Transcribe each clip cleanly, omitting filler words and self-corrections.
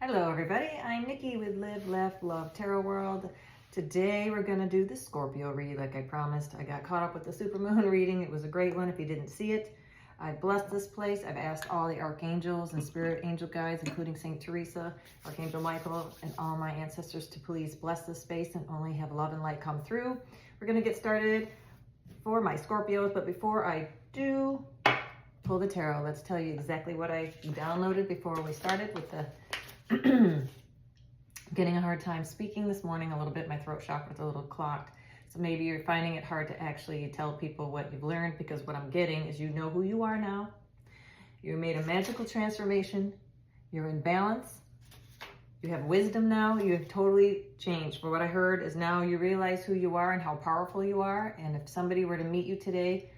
Hello everybody, I'm Nikki with Live, Laugh, Love Tarot World. Today we're going to do the Scorpio read like I promised. I got caught up with the supermoon reading. It was a great one if you didn't see it. I blessed this place. I've asked all the archangels and spirit angel guides, including St. Teresa, Archangel Michael, and all my ancestors to please bless this space and only have love and light come through. We're going to get started for my Scorpios, but before I do pull the tarot, let's tell you exactly what I downloaded before we started with the getting a hard time speaking this morning a little bit. My throat chakra's a little clogged. So maybe you're finding it hard to actually tell people what you've learned, because what I'm getting is you know who you are now. You made a magical transformation. You're in balance. You have wisdom now. You have totally changed. For what I heard is now you realize who you are and how powerful you are. And if somebody were to meet you today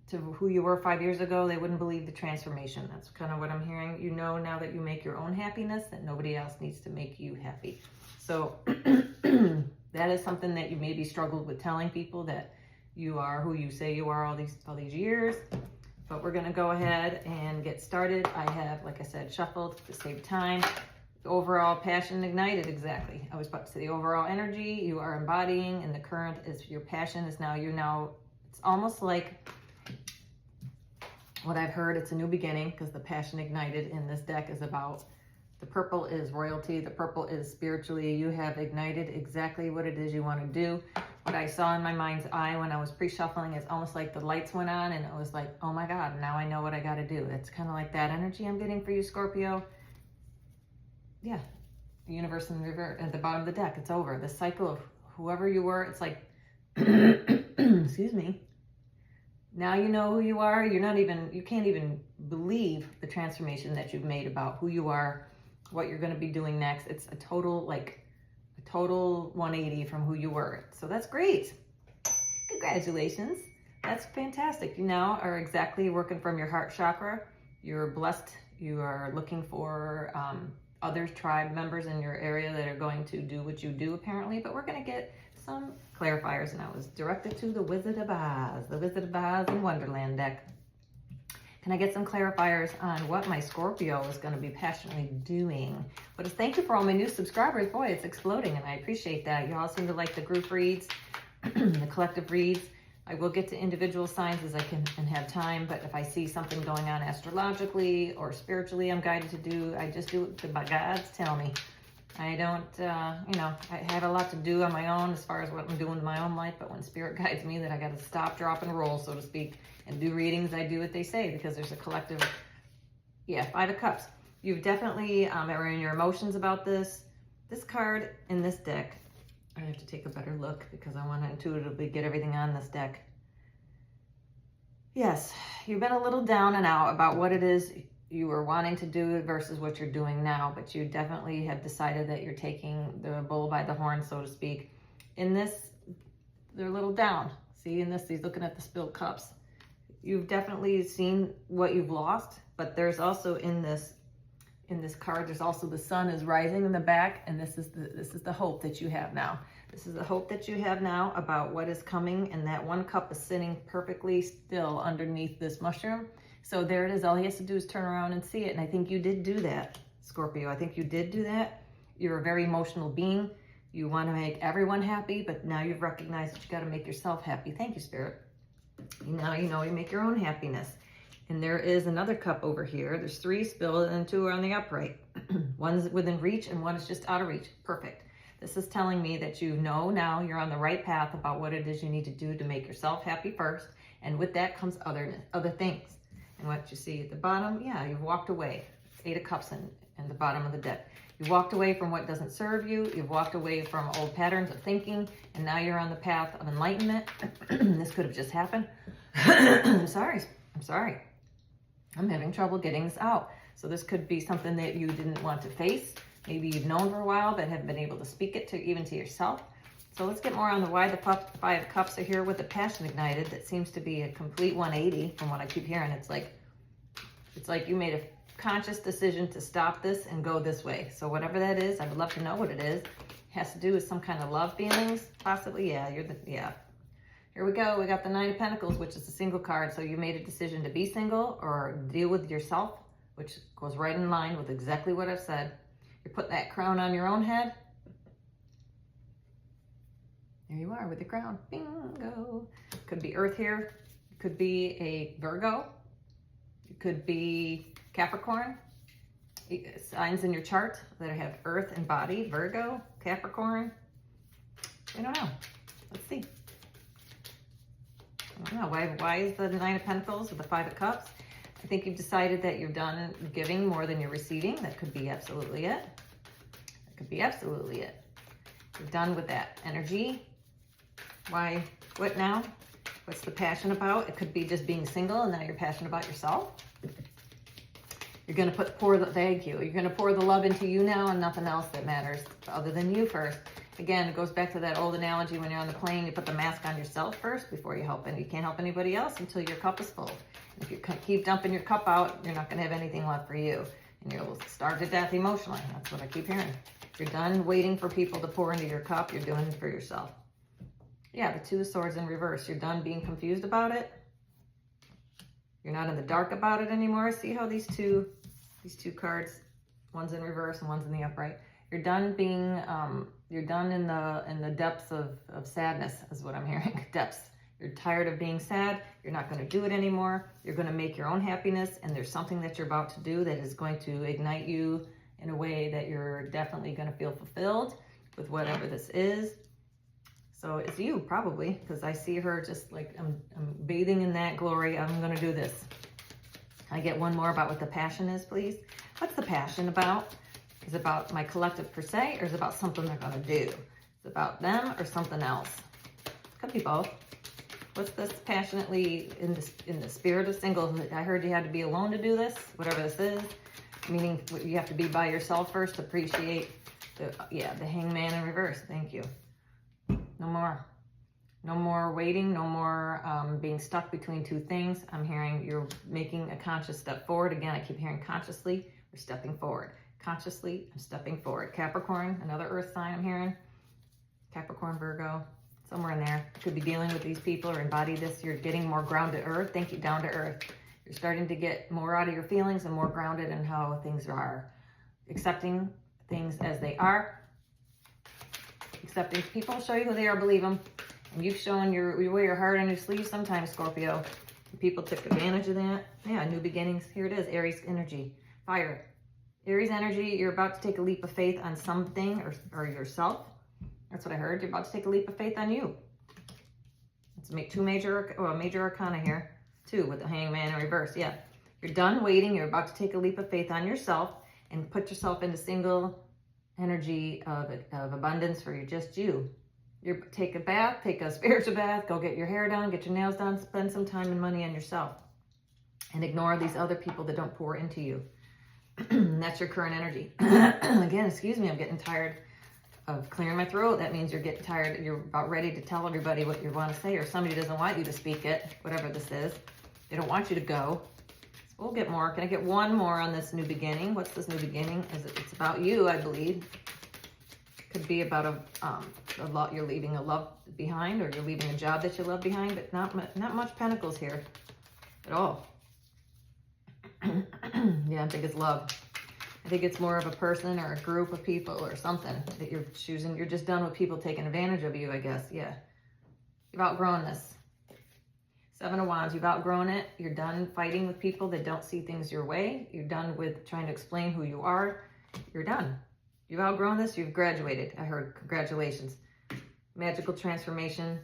to who you were 5 years ago, they wouldn't believe the transformation. That's kind of what I'm hearing. You know now that you make your own happiness, that nobody else needs to make you happy. So that is something that you maybe struggled with telling people, that you are who you say you are all these years. But we're gonna go ahead and get started. I have, like I said, shuffled to save time. The overall passion ignited, exactly. I was about to say the overall energy you are embodying, and the current is your passion is now, it's almost like what I've heard, it's a new beginning, because the passion ignited in this deck is about, the purple is royalty, the purple is spiritually, you have ignited exactly what it is you want to do. What I saw in my mind's eye when I was pre-shuffling is almost like the lights went on and it was like, oh my God, now I know what I got to do. It's kind of like that energy I'm getting for you, Scorpio. Yeah, the universe in reverse at the bottom of the deck, it's over. The cycle of whoever you were, it's like, excuse me. Now you know who you are. You can't even believe the transformation that you've made about who you are, what you're going to be doing next. It's a total 180 from who you were. So that's great. Congratulations. That's fantastic. You now are exactly working from your heart chakra. You're blessed. You are looking for other tribe members in your area that are going to do what you do, apparently. But we're going to get some clarifiers, and I was directed to the Wizard of Oz and Wonderland deck. Can I get some clarifiers on what my Scorpio is going to be passionately doing? But thank you for all my new subscribers. Boy, it's exploding, and I appreciate that. You all seem to like the group reads, the collective reads. I will get to individual signs as I can and have time, but if I see something going on astrologically or spiritually I'm guided to do, I just do what my guides tell me. I don't, I have a lot to do on my own as far as what I'm doing in my own life, but when spirit guides me that I got to stop, drop, and roll, so to speak, and do readings, I do what they say, because there's a collective, Five of Cups. You've definitely are in your emotions about this. This card in this deck, I have to take a better look because I want to intuitively get everything on this deck. Yes, you've been a little down and out about what it is you were wanting to do versus what you're doing now, but you definitely have decided that you're taking the bull by the horn, so to speak. In this, they're a little down. See, in this, he's looking at the spilled cups. You've definitely seen what you've lost, but there's also in this card, there's also the sun is rising in the back, and this is the hope that you have now. This is the hope that you have now about what is coming, and that one cup is sitting perfectly still underneath this mushroom. So there it is. All he has to do is turn around and see it. And I think you did do that, Scorpio. I think you did do that. You're a very emotional being. You want to make everyone happy, but now you've recognized that you got to make yourself happy. Thank you, Spirit. Now you know you make your own happiness. And there is another cup over here. There's 3 spilled and 2 are on the upright. One's within reach and one is just out of reach. Perfect. This is telling me that you know now you're on the right path about what it is you need to do to make yourself happy first. And with that comes other things. And what you see at the bottom, you've walked away. 8 of Cups in the bottom of the deck. You walked away from what doesn't serve you. You've walked away from old patterns of thinking, and now you're on the path of enlightenment. This could have just happened. I'm sorry. I'm having trouble getting this out. So this could be something that you didn't want to face. Maybe you've known for a while, but haven't been able to speak it even to yourself. So let's get more on why the 5 of Cups are here with the passion ignited. That seems to be a complete 180 from what I keep hearing. It's like you made a conscious decision to stop this and go this way. So whatever that is, I would love to know what it is. It has to do with some kind of love feelings, possibly. Here we go. We got the 9 of Pentacles, which is a single card. So you made a decision to be single or deal with yourself, which goes right in line with exactly what I've said. You're putting that crown on your own head. There you are with the crown. Bingo. Could be Earth here. It could be a Virgo. It could be Capricorn. Signs in your chart that have Earth and body. Virgo, Capricorn. I don't know. Let's see. I don't know. Why is the Nine of Pentacles with the Five of Cups? I think you've decided that you're done giving more than you're receiving. That could be absolutely it. That could be absolutely it. You're done with that energy. Why? What now? What's the passion about? It could be just being single and now you're passionate about yourself. You're going to thank you. You're going to pour the love into you now and nothing else that matters other than you first. Again, it goes back to that old analogy when you're on the plane, you put the mask on yourself first before you help. And you can't help anybody else until your cup is full. And if you keep dumping your cup out, you're not going to have anything left for you. And you'll starve to death emotionally. That's what I keep hearing. You're done waiting for people to pour into your cup. You're doing it for yourself. Yeah, the Two of Swords in reverse. You're done being confused about it. You're not in the dark about it anymore. See how these two cards, one's in reverse and one's in the upright. You're done being, you're done in the depths of sadness is what I'm hearing. Depths. You're tired of being sad. You're not going to do it anymore. You're going to make your own happiness, and there's something that you're about to do that is going to ignite you in a way that you're definitely going to feel fulfilled with whatever this is. So it's you probably, because I see her just like, I'm bathing in that glory. I'm going to do this. Can I get one more about what the passion is, please? What's the passion about? Is it about my collective per se, or is it about something they're going to do? Is it about them or something else? Could be both. What's this passionately in the spirit of single? I heard you had to be alone to do this, whatever this is. Meaning you have to be by yourself first to appreciate the Hangman in reverse. Thank you. No more. No more waiting, no more being stuck between two things. I'm hearing you're making a conscious step forward. Again, I keep hearing consciously, we're stepping forward. Consciously, I'm stepping forward. Capricorn, another earth sign I'm hearing. Capricorn, Virgo, somewhere in there. Could be dealing with these people or embody this. You're getting more grounded to earth. Thank you, down to earth. You're starting to get more out of your feelings and more grounded in how things are. Accepting things as they are. Accepting people show you who they are, believe them. And you've shown you wear your heart on your sleeve sometimes, Scorpio. People took advantage of that. Yeah, new beginnings. Here it is, Aries energy. Fire. Aries energy, you're about to take a leap of faith on something or yourself. That's what I heard. You're about to take a leap of faith on you. Let's make major arcana here. 2 with the Hangman in reverse. Yeah. You're done waiting. You're about to take a leap of faith on yourself and put yourself into single energy of abundance for just you. Take a bath, take a spiritual bath, go get your hair done, get your nails done, spend some time and money on yourself. And ignore these other people that don't pour into you. That's your current energy. Again, excuse me, I'm getting tired of clearing my throat. That means you're getting tired, you're about ready to tell everybody what you want to say, or somebody doesn't want you to speak it, whatever this is. They don't want you to go. So we'll get more. Can I get one more on this new beginning? What's this new beginning? It's about you, I believe. Could be about a lot. You're leaving a love behind, or you're leaving a job that you love behind, but not much pentacles here at all. Yeah, I think it's love. I think it's more of a person or a group of people or something that you're choosing. You're just done with people taking advantage of you, I guess. Yeah. You've outgrown this. 7 of Wands, you've outgrown it. You're done fighting with people that don't see things your way. You're done with trying to explain who you are. You're done. You've outgrown this. You've graduated. I heard congratulations. Magical transformation.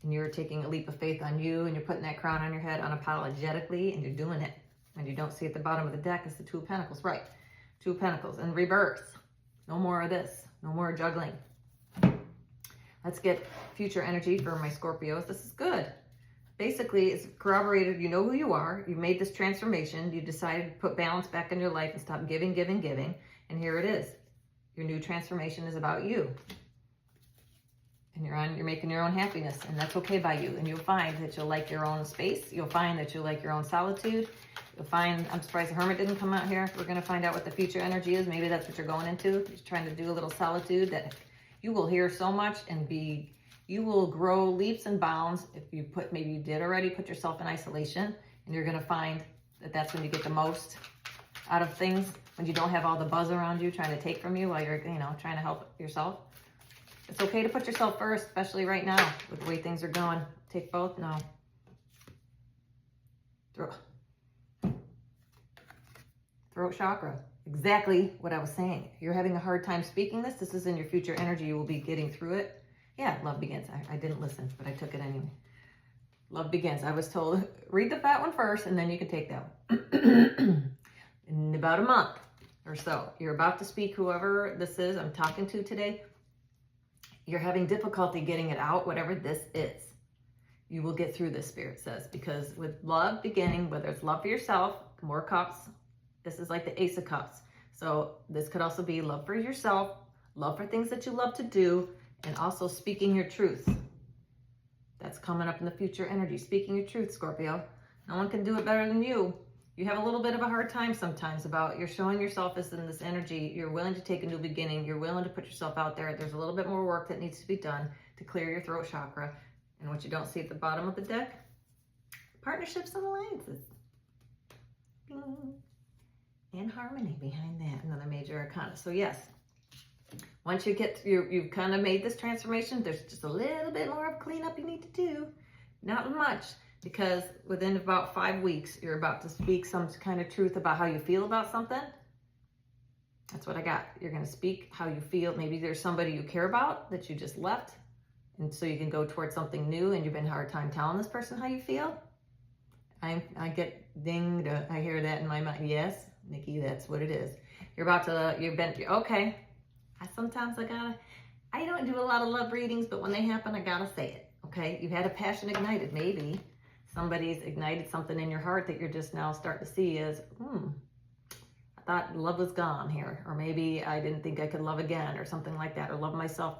And you're taking a leap of faith on you, and you're putting that crown on your head unapologetically, and you're doing it. And you don't see at the bottom of the deck is the 2 of Pentacles. Right. 2 of Pentacles in reverse. No more of this. No more juggling. Let's get future energy for my Scorpios. This is good. Basically, it's corroborated. You know who you are. You've made this transformation. You decided to put balance back in your life and stop giving, giving, giving. And here it is. Your new transformation is about you. And you're making your own happiness. And that's okay by you. And you'll find that you'll like your own space. You'll find that you'll like your own solitude. You'll find, I'm surprised the Hermit didn't come out here. We're going to find out what the future energy is. Maybe that's what you're going into. You're trying to do a little solitude that you will hear so much and you will grow leaps and bounds if you maybe you did already put yourself in isolation, and you're going to find that that's when you get the most out of things when you don't have all the buzz around you trying to take from you while you're, you know, trying to help yourself. It's okay to put yourself first, especially right now with the way things are going. Take both? No. Throat chakra. Exactly what I was saying. If you're having a hard time speaking this, this is in your future energy. You will be getting through it. Yeah, love begins. I didn't listen, but I took it anyway. Love begins. I was told, read the fat one first, and then you can take that one. In about a month or so, you're about to speak, whoever this is I'm talking to today. You're having difficulty getting it out, whatever this is. You will get through this, Spirit says, because with love beginning, whether it's love for yourself, more cups, this is like the Ace of Cups. So this could also be love for yourself, love for things that you love to do, and also speaking your truth. That's coming up in the future energy. Speaking your truth, Scorpio. No one can do it better than you. You have a little bit of a hard time sometimes about you're showing yourself as in this energy. You're willing to take a new beginning. You're willing to put yourself out there. There's a little bit more work that needs to be done to clear your throat chakra. And what you don't see at the bottom of the deck, partnerships and alliances. Bing. And harmony behind that, another major arcana. So yes, once you get, you've kind of made this transformation, there's just a little bit more of cleanup you need to do. Not much, because within about 5 weeks, you're about to speak some kind of truth about how you feel about something. That's what I got. You're going to speak how you feel. Maybe there's somebody you care about that you just left. And so you can go towards something new and you've been a hard time telling this person how you feel. I get dinged. I hear that in my mind. Yes, Nikki, that's what it is. You're about to, okay. I don't do a lot of love readings, but when they happen, I gotta say it, okay? You've had a passion ignited. Maybe somebody's ignited something in your heart that you're just now starting to see as, I thought love was gone here. Or maybe I didn't think I could love again or something like that, or love myself.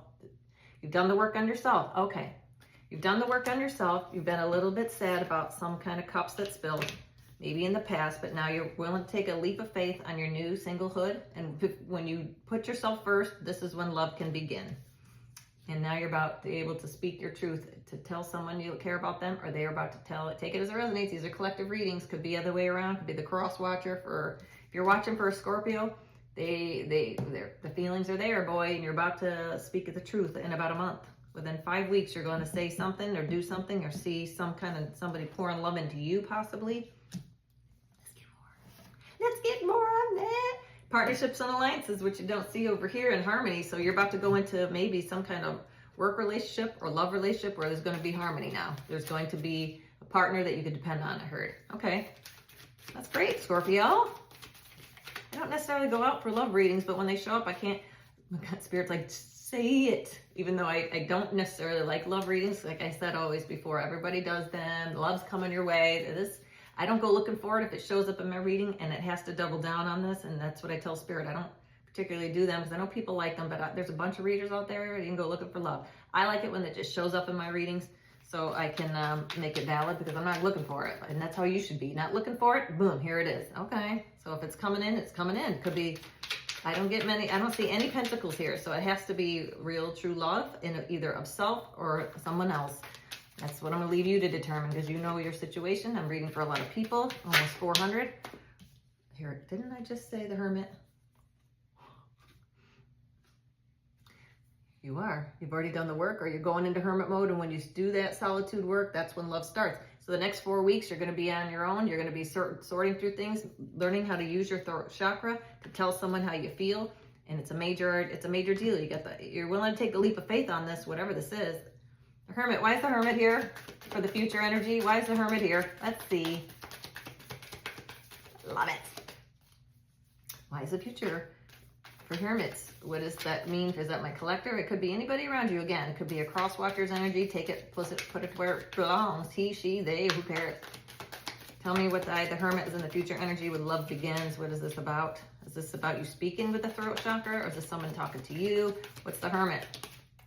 You've done the work on yourself. Okay. You've done the work on yourself. You've been a little bit sad about some kind of cups that spilled, maybe in the past, but now you're willing to take a leap of faith on your new singlehood. And when you put yourself first, this is when love can begin. And now you're about to be able to speak your truth, to tell someone you care about them, or they're about to tell it. Take it as it resonates. These are collective readings. Could be the other way around. Could be the cross watcher for, if you're watching for a Scorpio, the feelings are there, boy, and you're about to speak the truth in about a month. Within 5 weeks, you're going to say something or do something or see some kind of somebody pouring love into you, possibly. Let's get more on that. Partnerships and alliances, which you don't see over here in harmony. So you're about to go into maybe some kind of work relationship or love relationship where there's going to be harmony now. There's going to be a partner that you could depend on, I heard. Okay. That's great, Scorpio. I don't necessarily go out for love readings, but when they show up, I can't, my God, Spirit's like, say it. Even though I don't necessarily like love readings. Like I said always before, everybody does them. Love's coming your way. I don't go looking for it if it shows up in my reading, and it has to double down on this. And that's what I tell Spirit. I don't particularly do them because I know people like them, but there's a bunch of readers out there. You can go looking for love. I like it when it just shows up in my readings so I can make it valid because I'm not looking for it. And that's how you should be. Not looking for it. Boom, here it is. Okay. So if it's coming in, it's coming in. Could be, I don't see any pentacles here. So it has to be real, true love in either of self or someone else. That's what I'm going to leave you to determine because you know your situation. I'm reading for a lot of people, almost 400. Here, didn't I just say the Hermit? You are. You've already done the work, or you're going into Hermit mode, and when you do that solitude work, that's when love starts. So the next 4 weeks, you're going to be on your own. You're going to be sorting through things, learning how to use your throat chakra to tell someone how you feel, and it's a major deal. You're willing to take a leap of faith on this, whatever this is. Hermit, why is the Hermit here for the future energy? Why is the Hermit here? Let's see. Love it. Why is the future for Hermits? What does that mean? Is that my collector? It could be anybody around you. Again, it could be a cross watcher's energy. Take it, put it where it belongs. He, she, they, who cares? Tell me what the Hermit is in the future energy with love begins. What is this about? Is this about you speaking with the throat chakra, or is this someone talking to you? What's the Hermit?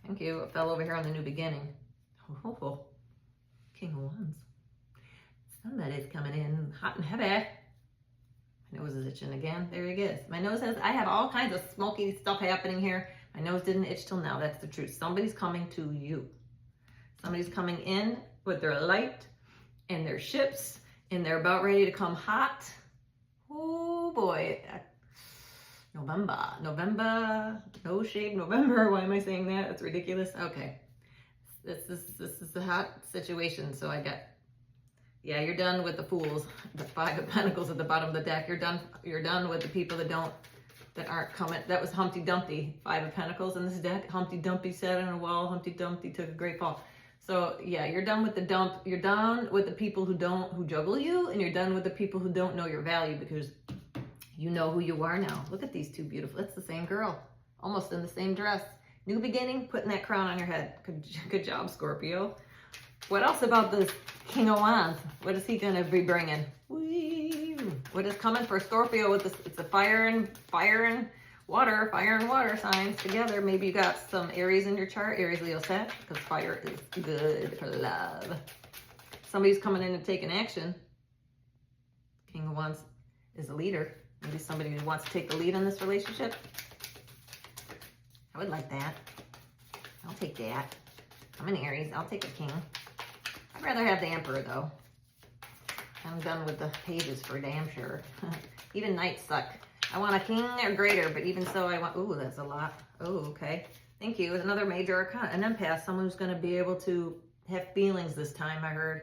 Thank you. It fell over here on the new beginning. Oh, King of Wands. Somebody's coming in hot and heavy. My nose is itching again. There he is. My nose I have all kinds of smoky stuff happening here. My nose didn't itch till now. That's the truth. Somebody's coming to you. Somebody's coming in with their light and their ships, and they're about ready to come hot. Oh boy. November, no shave November. Why am I saying that? That's ridiculous. Okay. This is a hot situation. So I got, yeah, you're done with the fools, the 5 of Pentacles at the bottom of the deck. You're done with the people that aren't coming. That was Humpty Dumpty, 5 of Pentacles in this deck. Humpty Dumpty sat on a wall. Humpty Dumpty took a great fall. So yeah, you're done with the dump. You're done with the people who juggle you, and you're done with the people who don't know your value, because you know who you are now. Look at these two beautiful. It's the same girl, almost in the same dress. New beginning, putting that crown on your head. Good job, Scorpio. What else about this King of Wands? What is he going to be bringing? Whee! What is coming for Scorpio with this? It's a fire and water signs together. Maybe you got some Aries in your chart, Aries, Leo, Sag, because fire is good for love. Somebody's coming in and taking action. King of Wands is a leader. Maybe somebody who wants to take the lead in this relationship. I would like that. I'll take that. I'm an Aries. I'll take a king. I'd rather have the Emperor, though. I'm done with the pages for damn sure. Even knights suck. I want a king or greater, but even so, I want... Ooh, that's a lot. Oh, okay. Thank you. Another major arcana. An empath. Someone who's going to be able to have feelings this time, I heard.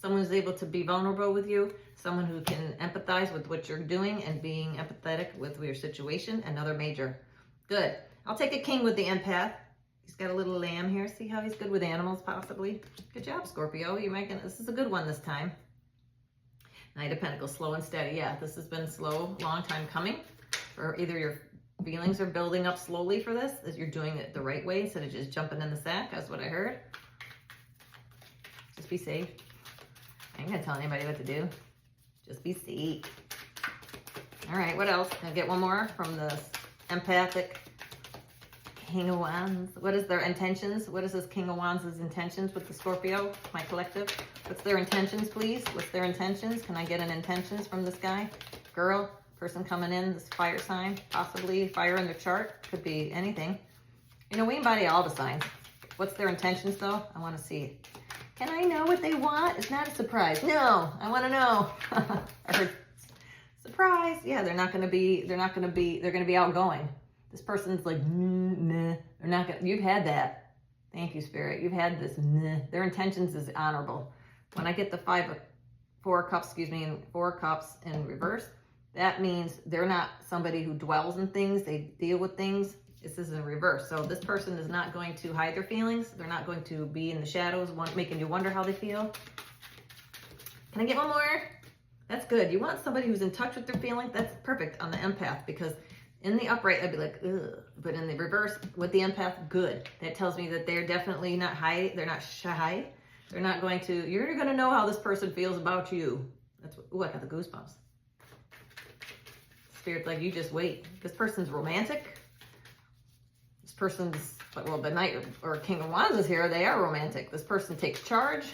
Someone who's able to be vulnerable with you. Someone who can empathize with what you're doing and being empathetic with your situation. Another major. Good. I'll take a king with the empath. He's got a little lamb here. See how he's good with animals, possibly? Good job, Scorpio. You're making... This is a good one this time. Knight of Pentacles, slow and steady. Yeah, this has been slow, long time coming. Or either your feelings are building up slowly for this, as you're doing it the right way instead of just jumping in the sack. That's what I heard. Just be safe. I ain't gonna tell anybody what to do. Just be safe. All right, what else? Can I get one more from the empathic King of Wands? What is their intentions? What is this King of Wands' intentions with the Scorpio, my collective? What's their intentions, please? What's their intentions? Can I get an intentions from this guy? Girl, person coming in, this fire sign, possibly fire in their chart. Could be anything. You know, we embody all the signs. What's their intentions, though? I want to see. Can I know what they want? It's not a surprise. No, I want to know. I heard surprise. Yeah, they're going to be outgoing. This person's like, nah, they're not gonna, you've had that. Thank you, Spirit. You've had this, nah. Their intentions is honorable. When I get the 4 cups in reverse, that means they're not somebody who dwells in things. They deal with things. This is in reverse. So this person is not going to hide their feelings. They're not going to be in the shadows, making you wonder how they feel. Can I get one more? That's good. You want somebody who's in touch with their feelings? That's perfect on the empath, because in the upright, I'd be like, ugh. But in the reverse, with the empath, good. That tells me that they're definitely not high. They're not shy. They're not going to, you're going to know how this person feels about you. That's what, ooh, I got the goosebumps. Spirit's like, you just wait. This person's romantic. This person's, well, the Knight or King of Wands is here. They are romantic. This person takes charge.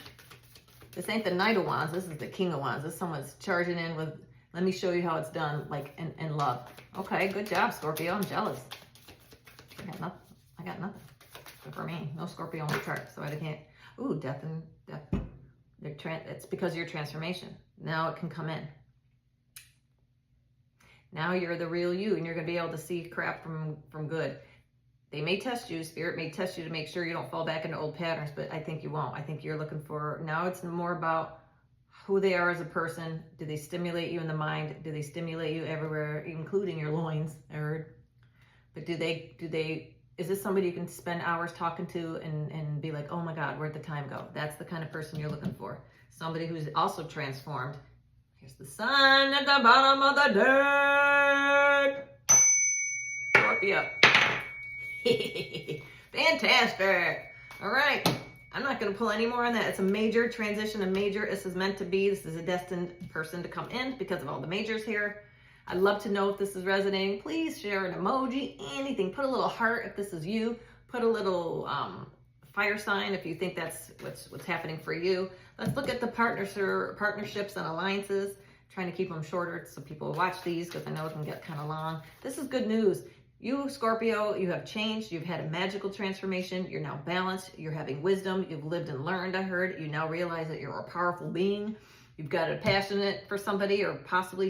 This ain't the Knight of Wands. This is the King of Wands. This someone's charging in with, let me show you how it's done, like, in love. Okay, good job, Scorpio. I'm jealous. I got nothing. Good for me. No Scorpio on the chart, so I can't. Ooh, death. It's because of your transformation. Now it can come in. Now you're the real you, and you're going to be able to see crap from good. They may test you. Spirit may test you to make sure you don't fall back into old patterns, but I think you won't. I think you're looking for, now it's more about who they are as a person. Do they stimulate you in the mind? Do they stimulate you everywhere, including your loins? But is this somebody you can spend hours talking to and be like, oh my God, where'd the time go? That's the kind of person you're looking for. Somebody who's also transformed. Here's the sun at the bottom of the deck. Scorpio. Fantastic. All right. I'm not going to pull any more on that. It's a major transition, this is meant to be. This is a destined person to come in because of all the majors here. I'd love to know if this is resonating. Please share an emoji, anything. Put a little heart if this is you. Put a little fire sign if you think that's what's happening for you. Let's look at the partnerships and alliances. I'm trying to keep them shorter so people watch these because I know it can get kind of long. This is good news. You, Scorpio, you have changed. You've had a magical transformation. You're now balanced. You're having wisdom. You've lived and learned, I heard. You now realize that you're a powerful being. You've got a passionate for somebody or possibly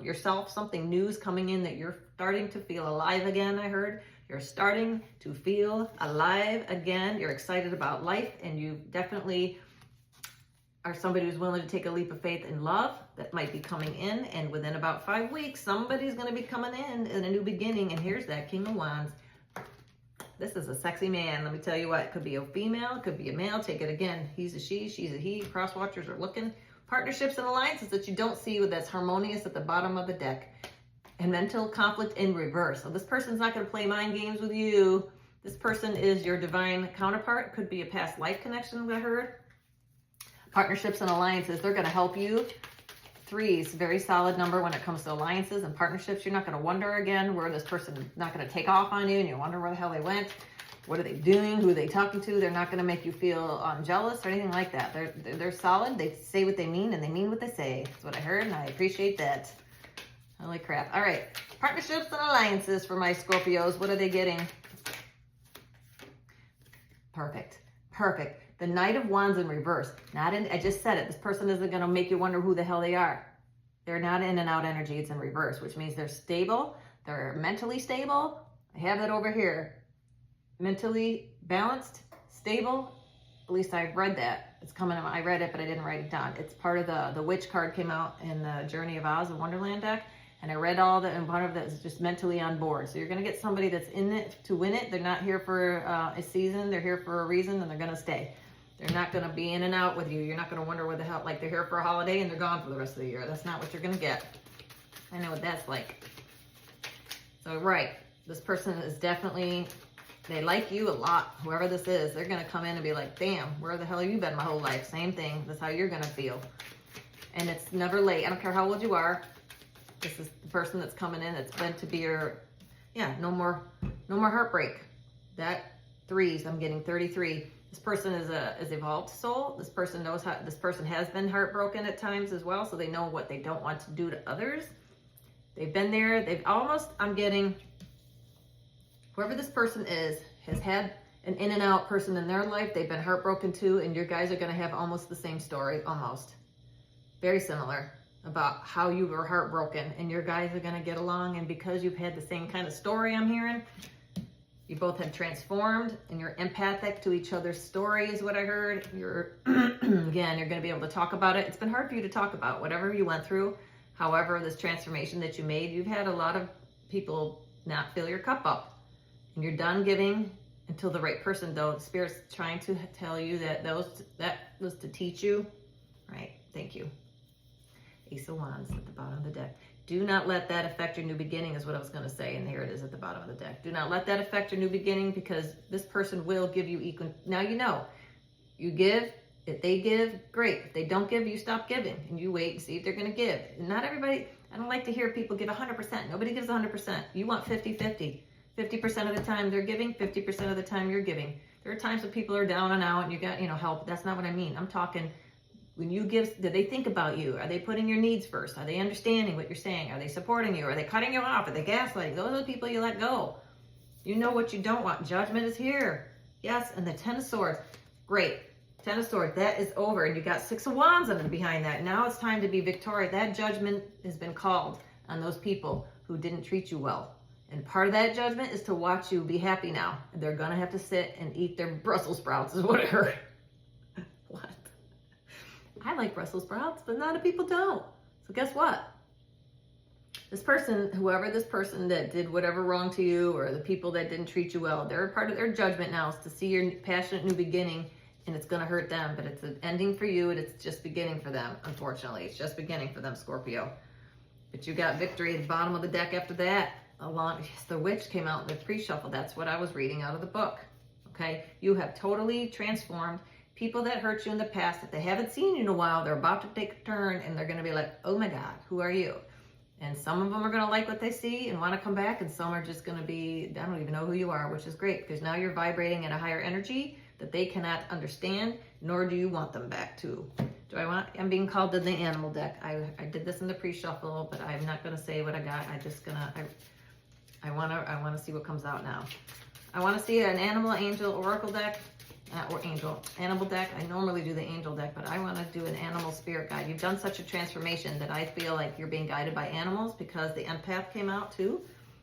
yourself. Something new is coming in that you're starting to feel alive again, I heard. You're starting to feel alive again. You're excited about life, and you definitely are somebody who's willing to take a leap of faith in love that might be coming in. And within about 5 weeks, somebody's going to be coming in a new beginning. And here's that King of Wands. This is a sexy man. Let me tell you what, it could be a female, it could be a male. Take it again. He's a she, she's a he. Cross watchers are looking. Partnerships and alliances that you don't see, that's harmonious at the bottom of the deck. And mental conflict in reverse. So this person's not going to play mind games with you. This person is your divine counterpart. Could be a past life connection, I heard. Partnerships and alliances, they're going to help you. 3 is a very solid number when it comes to alliances and partnerships. You're not going to wonder again where this person is not going to take off on you, and you wonder where the hell they went. What are they doing? Who are they talking to? They're not going to make you feel jealous or anything like that. They're solid. They say what they mean, and they mean what they say. That's what I heard, and I appreciate that. Holy crap. All right. Partnerships and alliances for my Scorpios. What are they getting? Perfect. Perfect. The Knight of Wands in reverse. I just said it. This person isn't going to make you wonder who the hell they are. They're not in and out energy. It's in reverse, which means they're stable. They're mentally stable. I have it over here. Mentally balanced, stable. At least I've read that. It's coming. I read it, but I didn't write it down. It's part of the Witch card came out in the Journey of Oz, the Wonderland deck. And I read all that, and part of that is just mentally on board. So you're going to get somebody that's in it to win it. They're not here for a season. They're here for a reason, and they're going to stay. They're not going to be in and out with you. You're not going to wonder where the hell, like they're here for a holiday and they're gone for the rest of the year. That's not what you're going to get. I know what that's like. So, right. This person is definitely, they like you a lot. Whoever this is, they're going to come in and be like, damn, where the hell have you been my whole life? Same thing. That's how you're going to feel. And it's never late. I don't care how old you are. This is the person that's coming in. It's meant to be your, no more heartbreak. That 3s, I'm getting 33. This person is evolved soul. This person knows how, this person has been heartbroken at times as well. So they know what they don't want to do to others. They've been there. They've almost, I'm getting, whoever this person is, has had an in and out person in their life. They've been heartbroken too. And your guys are going to have almost the same story, almost. Very similar about how you were heartbroken. And your guys are going to get along. And because you've had the same kind of story I'm hearing, you both have transformed and you're empathic to each other's story is what I heard. You're, again, you're going to be able to talk about it. It's been hard for you to talk about whatever you went through. However, this transformation that you made, you've had a lot of people not fill your cup up. And you're done giving until the right person, though. The Spirit's trying to tell you that that was to teach you. Right. Thank you. Ace of Wands at the bottom of the deck. Do not let that affect your new beginning is what I was going to say. And here it is at the bottom of the deck. Do not let that affect your new beginning because this person will give you equal. Now you know. You give. If they give, great. If they don't give, you stop giving. And you wait and see if they're going to give. And not everybody, I don't like to hear people give 100%. Nobody gives 100%. You want 50-50. 50% of the time they're giving, 50% of the time you're giving. There are times when people are down and out and you got, help. That's not what I mean. I'm talking... When you give, do they think about you? Are they putting your needs first? Are they understanding what you're saying? Are they supporting you? Are they cutting you off? Are they gaslighting? Those are the people you let go. You know what you don't want. Judgment is here. Yes, and the 10 of Swords. Great. 10 of Swords, that is over. And you got 6 of Wands on behind that. Now it's time to be victorious. That judgment has been called on those people who didn't treat you well. And part of that judgment is to watch you be happy now. They're going to have to sit and eat their Brussels sprouts is what I heard. What? I like Brussels sprouts, but a lot of people don't. So guess what? This person, whoever this person that did whatever wrong to you or the people that didn't treat you well, they're part of their judgment now is to see your passionate new beginning, and it's going to hurt them, but it's an ending for you and it's just beginning for them, unfortunately. It's just beginning for them, Scorpio. But you got victory at the bottom of the deck after that. The Witch came out in the pre-shuffle. That's what I was reading out of the book. Okay? You have totally transformed. People that hurt you in the past, if they haven't seen you in a while, they're about to take a turn and they're going to be like, oh my God, who are you? And some of them are going to like what they see and want to come back. And some are just going to be, I don't even know who you are, which is great because now you're vibrating at a higher energy that they cannot understand, nor do you want them back to. I'm being called to the animal deck. I did this in the pre-shuffle, but I'm not going to say what I got. I want to see what comes out now. I want to see an animal angel oracle deck. Animal deck. I normally do the angel deck, but I want to do an animal spirit guide. You've done such a transformation that I feel like you're being guided by animals because the empath came out too.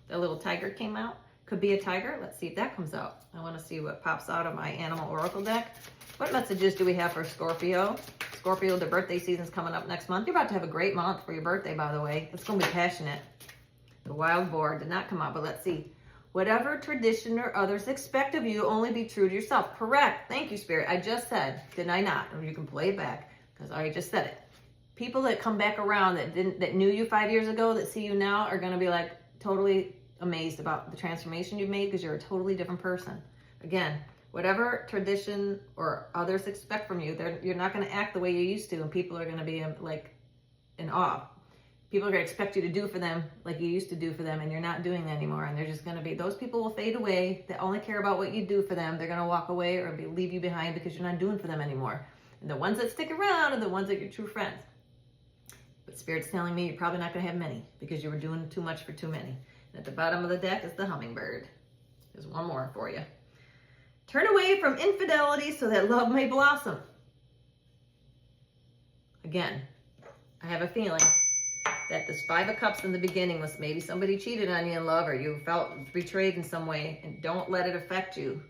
The little tiger came out. Could be a tiger. Let's see if that comes out. I want to see what pops out of my animal oracle deck. What messages do we have for Scorpio? Scorpio, the birthday season's coming up next month. You're about to have a great month for your birthday, by the way. It's going to be passionate. The wild boar did not come out, but let's see. Whatever tradition or others expect of you, only be true to yourself. Correct. Thank you, Spirit. I just said, didn't I not? Or you can play it back because I just said it. People that come back around that knew you 5 years ago, that see you now, are going to be like totally amazed about the transformation you've made because you're a totally different person. Again, whatever tradition or others expect from you, you're not going to act the way you used to, and people are going to be like in awe. People are going to expect you to do for them like you used to do for them, and you're not doing that anymore. And they're just going to be, those people will fade away. They only care about what you do for them. They're going to walk away or leave you behind because you're not doing for them anymore. And the ones that stick around are the ones that are your true friends. But Spirit's telling me you're probably not going to have many because you were doing too much for too many. And at the bottom of the deck is the hummingbird. There's one more for you. Turn away from infidelity so that love may blossom. Again, I have a feeling that this 5 of Cups in the beginning was maybe somebody cheated on you in love or you felt betrayed in some way, and don't let it affect you.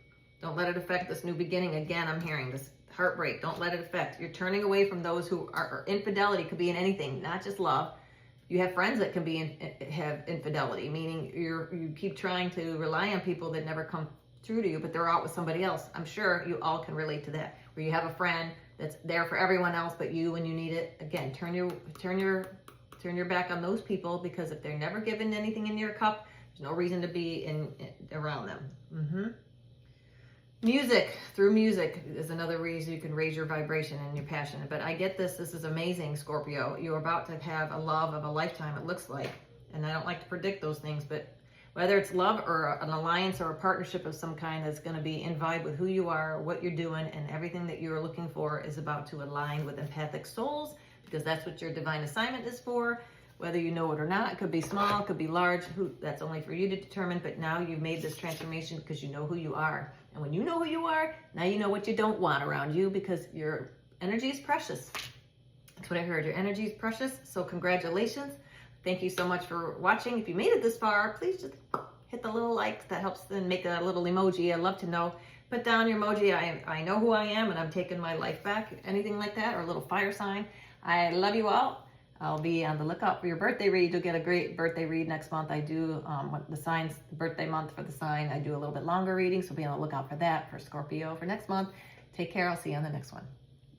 Don't let it affect this new beginning. Again, I'm hearing this heartbreak. Don't let it affect. You're turning away from those who are infidelity. Could be in anything, not just love. You have friends that can have infidelity, meaning you keep trying to rely on people that never come true to you, but they're out with somebody else. I'm sure you all can relate to that, where you have a friend that's there for everyone else but you when you need it. Again, turn your back on those people, because if they're never given anything in your cup, there's no reason to be around them. Music, through music is another reason you can raise your vibration and your passion. But I get this is amazing, Scorpio. You're about to have a love of a lifetime, it looks like. And I don't like to predict those things, but whether it's love or an alliance or a partnership of some kind that's going to be in vibe with who you are, what you're doing, and everything that you're looking for is about to align with empathic souls, because that's what your divine assignment is for. Whether you know it or not, it could be small, it could be large, that's only for you to determine, but now you've made this transformation because you know who you are. And when you know who you are, now you know what you don't want around you, because your energy is precious. That's what I heard, your energy is precious, so congratulations. Thank you so much for watching. If you made it this far, please just hit the little like, that helps, then make a little emoji. I'd love to know. Put down your emoji, I know who I am and I'm taking my life back, anything like that, or a little fire sign. I love you all. I'll be on the lookout for your birthday read. You'll get a great birthday read next month. I do the signs, the birthday month for the sign. I do a little bit longer reading, so be on the lookout for that for Scorpio for next month. Take care. I'll see you on the next one.